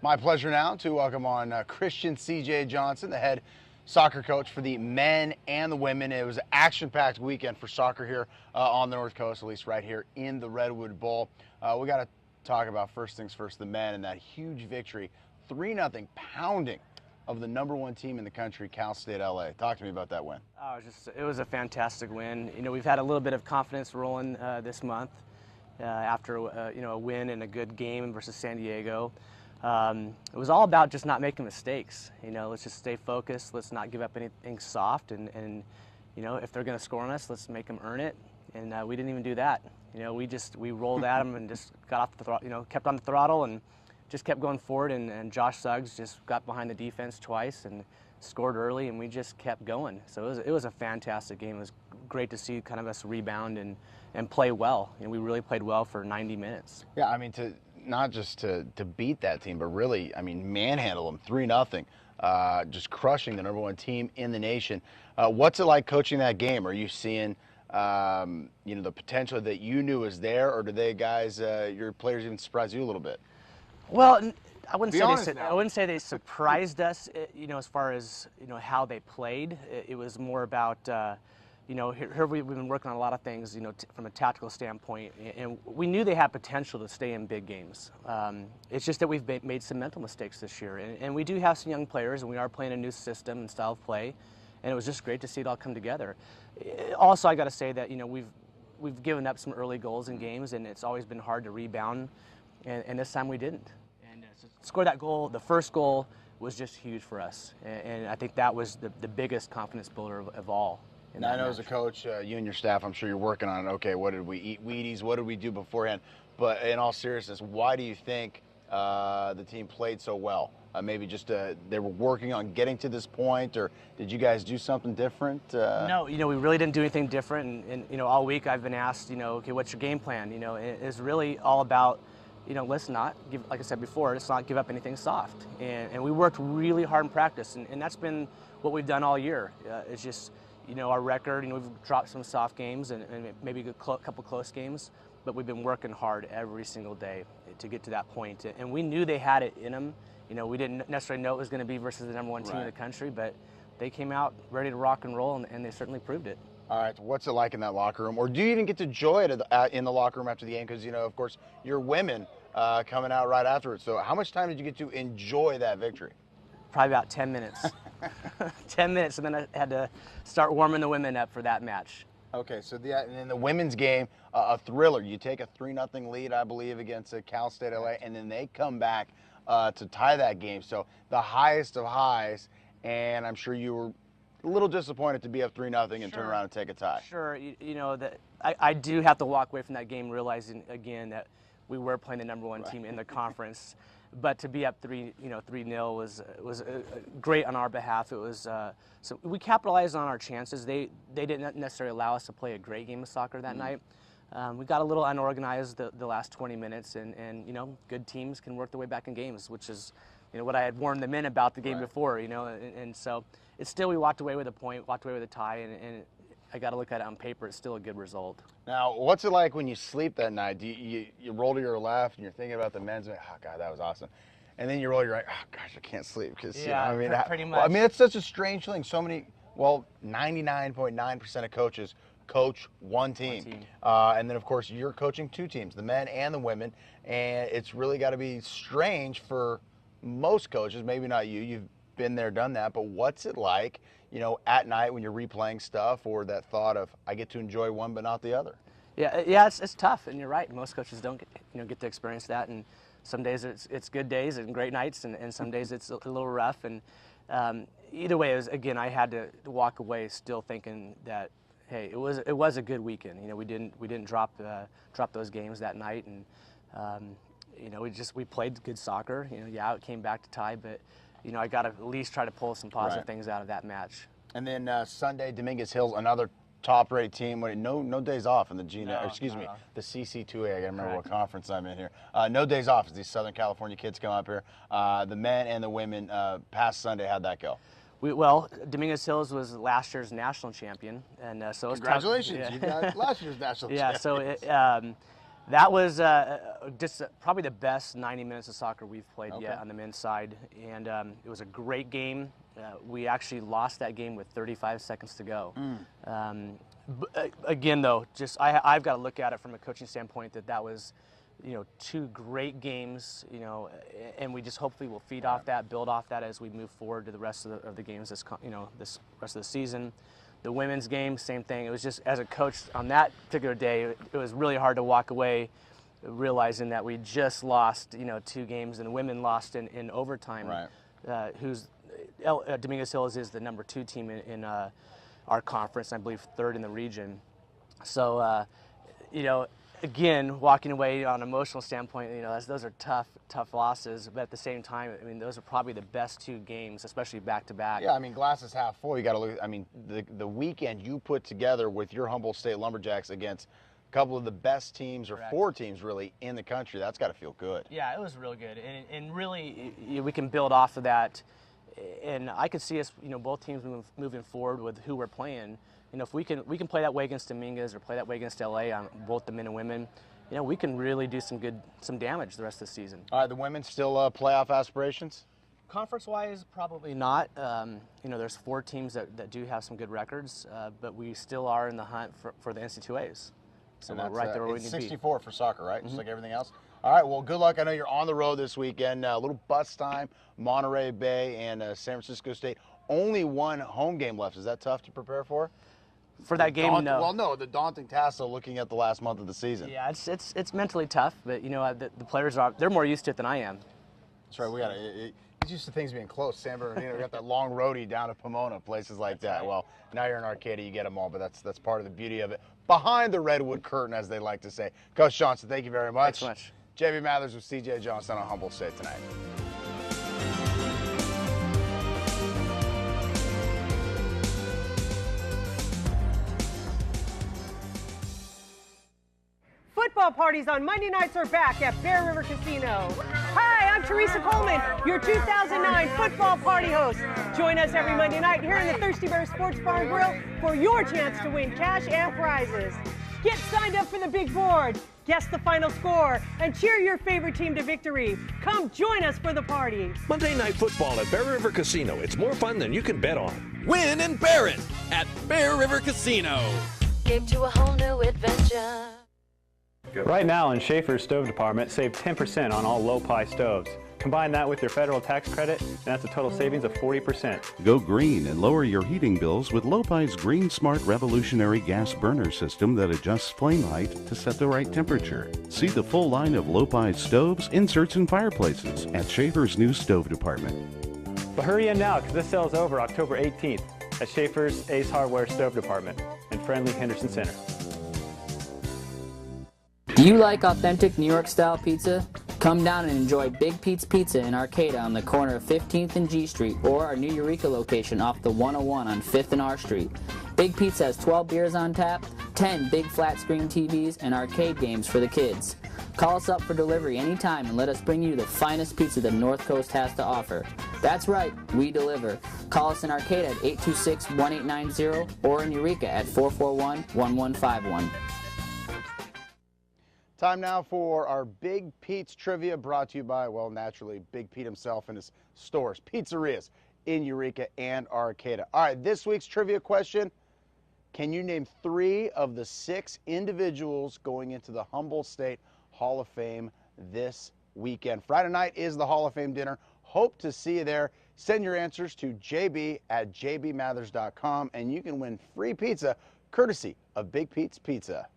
My pleasure now to welcome on Christian C.J. Johnson, the head soccer coach for the men and the women. It was an action-packed weekend for soccer here on the North Coast, at least right here in the Redwood Bowl. We got to talk about first things first, the men, and that huge victory, 3-0 pounding of the #1 team in the country, Cal State LA. Talk to me about that win. Oh, it was a fantastic win. You know, we've had a little bit of confidence rolling this month after a win and a good game versus San Diego. It was all about just not making mistakes. You know, let's just stay focused. Let's not give up anything soft. And you know, if they're going to score on us, let's make them earn it. And we didn't even do that. You know, we rolled at them and just got off the throttle. You know, kept on the throttle and just kept going forward. And Josh Suggs just got behind the defense twice and scored early, and we just kept going. So it was a fantastic game. It was great to see kind of us rebound and play well. You know, we really played well for 90 minutes. Yeah, I mean, not just to beat that team, but really, I mean, manhandle them 3-0, just crushing the #1 team in the nation. What's it like coaching that game? Are you seeing, the potential that you knew was there, or did your players even surprise you a little bit? Well, I wouldn't say they surprised us, as far as, how they played. It was more about, here we've been working on a lot of things, from a tactical standpoint, and we knew they had potential to stay in big games. It's just that we've made some mental mistakes this year, and we do have some young players, and we are playing a new system and style of play, and it was just great to see it all come together. Also, I got to say that, we've given up some early goals in games, and it's always been hard to rebound, and this time we didn't. And to score that goal, the first goal, was just huge for us, and I think that was the biggest confidence builder of all. Now, I know as a coach, you and your staff, I'm sure you're working on it. Okay, what did we eat Wheaties? What did we do beforehand? But in all seriousness, why do you think the team played so well? Maybe just they were working on getting to this point, or did you guys do something different? No, we really didn't do anything different. And all week I've been asked, okay, what's your game plan? It's really all about, let's not give, like I said before, let's not give up anything soft. And we worked really hard in practice, and that's been what we've done all year. It's just, our record, we've dropped some soft games and maybe a couple close games, but we've been working hard every single day to get to that point. And we knew they had it in them. We didn't necessarily know it was going to be versus the #1 team in the country, but they came out ready to rock and roll, and they certainly proved it. All right, what's it like in that locker room? Or do you even get to enjoy it in the locker room after the game? Because, of course, you're women coming out right afterwards. So how much time did you get to enjoy that victory? Probably about 10 minutes. 10 minutes, and then I had to start warming the women up for that match. Okay, so and in the women's game, a thriller. You take a 3-0 lead, I believe, against Cal State LA, and then they come back to tie that game. So the highest of highs, and I'm sure you were a little disappointed to be up 3-0 and turn around and take a tie. Sure, that I do have to walk away from that game realizing again that we were playing the #1 team in the conference. But to be up 3-0 was great on our behalf. It was so we capitalized on our chances. They didn't necessarily allow us to play a great game of soccer that night. We got a little unorganized the last 20 minutes, and good teams can work their way back in games, which is what I had warned them in about the game before. And so it's still, we walked away with a point, walked away with a tie, and I got to look at it on paper. It's still a good result. Now, what's it like when you sleep that night? Do you roll to your left and you're thinking about the men's? Oh God, that was awesome. And then you roll, you're like, oh gosh, I can't sleep because pretty much. Well, I mean, it's such a strange thing. 99.9% of coaches coach one team. And then of course you're coaching two teams, the men and the women, and it's really got to be strange for most coaches. Maybe not you. You've been there, done that. But what's it like? At night when you're replaying stuff, or that thought of, I get to enjoy one but not the other? Yeah, it's tough, and you're right. Most coaches don't get to experience that, and some days it's good days and great nights, and some days it's a little rough. And either way, again, I had to walk away still thinking that, hey, it was a good weekend. We didn't drop those games that night, and we played good soccer. It came back to tie, but I got to at least try to pull some positive things out of that match. And then Sunday, Dominguez Hills, another top-rate team. No days off in the the CC2A. I gotta remember what conference I'm in here. No days off as these Southern California kids come up here. The men and the women past Sunday. How'd that go? Dominguez Hills was last year's national champion, and so congratulations, you got last year's national champion. Yeah, so That was just probably the best 90 minutes of soccer we've played yet on the men's side, and it was a great game. We actually lost that game with 35 seconds to go. Again, though, just I've got to look at it from a coaching standpoint that was, two great games, and we just hopefully will feed off that, build off that as we move forward to the rest of the games this rest of the season. The women's game, same thing. It was just, as a coach on that particular day, it was really hard to walk away realizing that we just lost, 2 games, and the women lost in overtime. Right. Dominguez Hills is the number 2 team in our conference, I believe 3rd in the region. So, again, walking away on an emotional standpoint, those are tough losses. But at the same time, I mean, those are probably the best 2 games, especially back to back. Yeah, I mean, glass is half full. You got to look. I mean, the weekend you put together with your Humboldt State Lumberjacks against a couple of the best teams, or 4 teams really, in the country. That's got to feel good. Yeah, it was real good, and really we can build off of that. And I could see us, both teams moving forward with who we're playing. If we can play that way against Dominguez or play that way against LA on both the men and women, we can really do some damage the rest of the season. All right, the women still playoff aspirations? Conference-wise, probably not. There's 4 teams that do have some good records, but we still are in the hunt for the NC2As. So we're right there where we need to be. 64 for soccer, right? Just like everything else. All right, well, good luck. I know you're on the road this weekend. A little bus time, Monterey Bay and San Francisco State. Only 1 home game left. Is that tough to prepare for? For that game, no. Well, no, the daunting task of looking at the last month of the season. Yeah, it's mentally tough, but the players they're more used to it than I am. That's right. He's used to things being close. San Bernardino, we got that long roadie down to Pomona, places like that. Right. Well, now you're in Arcadia, you get them all, but that's part of the beauty of it. Behind the redwood curtain, as they like to say. Coach Johnson, thank you very much. Thanks so much. JB Mathers with CJ Johnson on Humboldt State Tonight. Football parties on Monday nights are back at Bear River Casino. Hi, I'm Teresa Coleman, your 2009 football party host. Join us every Monday night here in the Thirsty Bear Sports Bar and Grill for your chance to win cash and prizes. Get signed up for the big board, guess the final score, and cheer your favorite team to victory. Come join us for the party. Monday Night Football at Bear River Casino. It's more fun than you can bet on. Win and bear it at Bear River Casino. Get to a whole new adventure. Right now in Schaefer's Stove Department, save 10% on all low-pi stoves. Combine that with your federal tax credit, and that's a total savings of 40%. Go green and lower your heating bills with Lopi's Green Smart Revolutionary Gas Burner System that adjusts flame height to set the right temperature. See the full line of Lopi's stoves, inserts, and fireplaces at Schaefer's new Stove Department. But hurry in now, because this sale is over October 18th at Schaefer's Ace Hardware Stove Department in friendly Henderson Center. Do you like authentic New York style pizza? Come down and enjoy Big Pete's Pizza in Arcata on the corner of 15th and G Street, or our new Eureka location off the 101 on 5th and R Street. Big Pete's has 12 beers on tap, 10 big flat screen TVs, and arcade games for the kids. Call us up for delivery anytime and let us bring you the finest pizza the North Coast has to offer. That's right, we deliver. Call us in Arcata at 826-1890 or in Eureka at 441-1151. Time now for our Big Pete's Trivia, brought to you by, well, naturally, Big Pete himself and his stores, pizzerias in Eureka and Arcata. All right, this week's trivia question: can you name 3 of the 6 individuals going into the Humboldt State Hall of Fame this weekend? Friday night is the Hall of Fame dinner. Hope to see you there. Send your answers to jb@jbmathers.com, and you can win free pizza courtesy of Big Pete's Pizza.